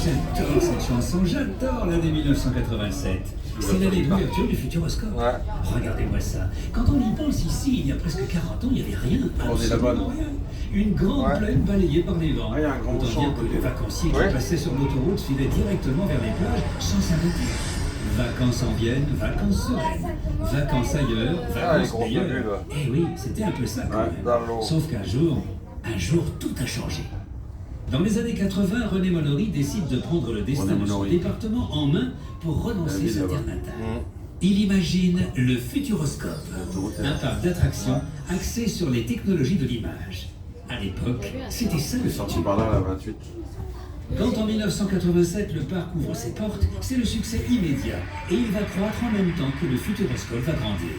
J'adore cette chanson, j'adore l'année 1987. C'est l'année d'ouverture du Futuroscope. Ouais. Regardez-moi ça. Quand on y pense ici, il y a presque 40 ans, il n'y avait rien. Absolument rien. Une grande plaine balayée par les vents. Il y a un grand Autant champ dire que les vacanciers qui passaient sur l'autoroute filaient directement vers les plages sans s'arrêter. Vacances en Vienne, vacances sereines. Vacances ailleurs, vacances meilleures. Eh oui, c'était un peu ça quand même. Sauf qu'un jour, tout a changé. Dans les années 80, René Monory décide de prendre le destin de son département en main pour relancer sa terre natale. Il imagine le Futuroscope, un parc d'attractions axé sur les technologies de l'image. À l'époque, c'était ça le Sorti futur. par là, la 28. Quand en 1987 le parc ouvre ses portes, c'est le succès immédiat et il va croître en même temps que le Futuroscope va grandir.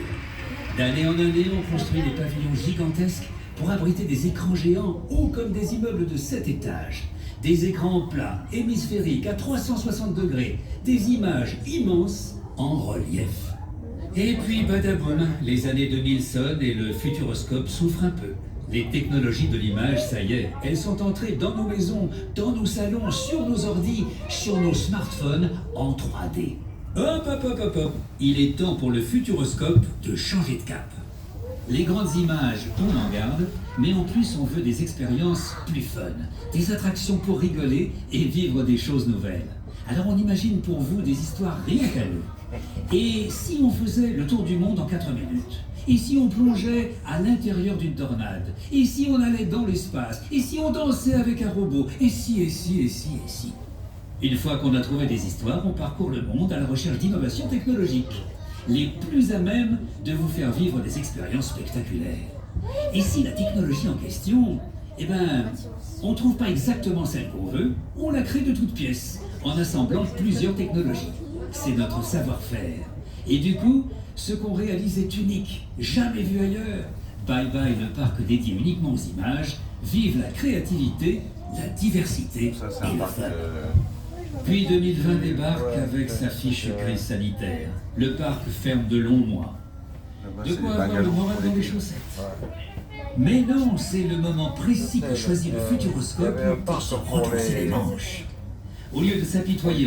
D'année en année, on construit des pavillons gigantesques pour abriter des écrans géants hauts comme des immeubles de 7 étages. Des écrans plats, hémisphériques à 360 degrés, des images immenses en relief. Et puis badaboum, les années 2000 sonnent et le Futuroscope souffre un peu. Les technologies de l'image, ça y est, elles sont entrées dans nos maisons, dans nos salons, sur nos ordis, sur nos smartphones, en 3D. Hop, hop, hop, hop, hop. Il est temps pour le Futuroscope de changer de cap. Les grandes images, on en garde, mais en plus on veut des expériences plus fun, des attractions pour rigoler et vivre des choses nouvelles. Alors on imagine pour vous des histoires rien qu'à nous. Et si on faisait le tour du monde en 4 minutes? Et si on plongeait à l'intérieur d'une tornade? Et si on allait dans l'espace? Et si on dansait avec un robot? Et si? Une fois qu'on a trouvé des histoires, on parcourt le monde à la recherche d'innovations technologiques, les plus à même de vous faire vivre des expériences spectaculaires. Et si la technologie en question, on ne trouve pas exactement celle qu'on veut, on la crée de toutes pièces, en assemblant plusieurs technologies. C'est notre savoir-faire. Et du coup, ce qu'on réalise est unique, jamais vu ailleurs. Bye bye le parc dédié uniquement aux images, vive la créativité, la diversité et le fun. Puis 2020 débarque avec sa fiche crise sanitaire. Le parc ferme de longs mois. De quoi avoir le moral dans les chaussettes. Mais non, c'est le moment précis que choisit le Futuroscope pour se retrousser les manches. Au lieu de s'apitoyer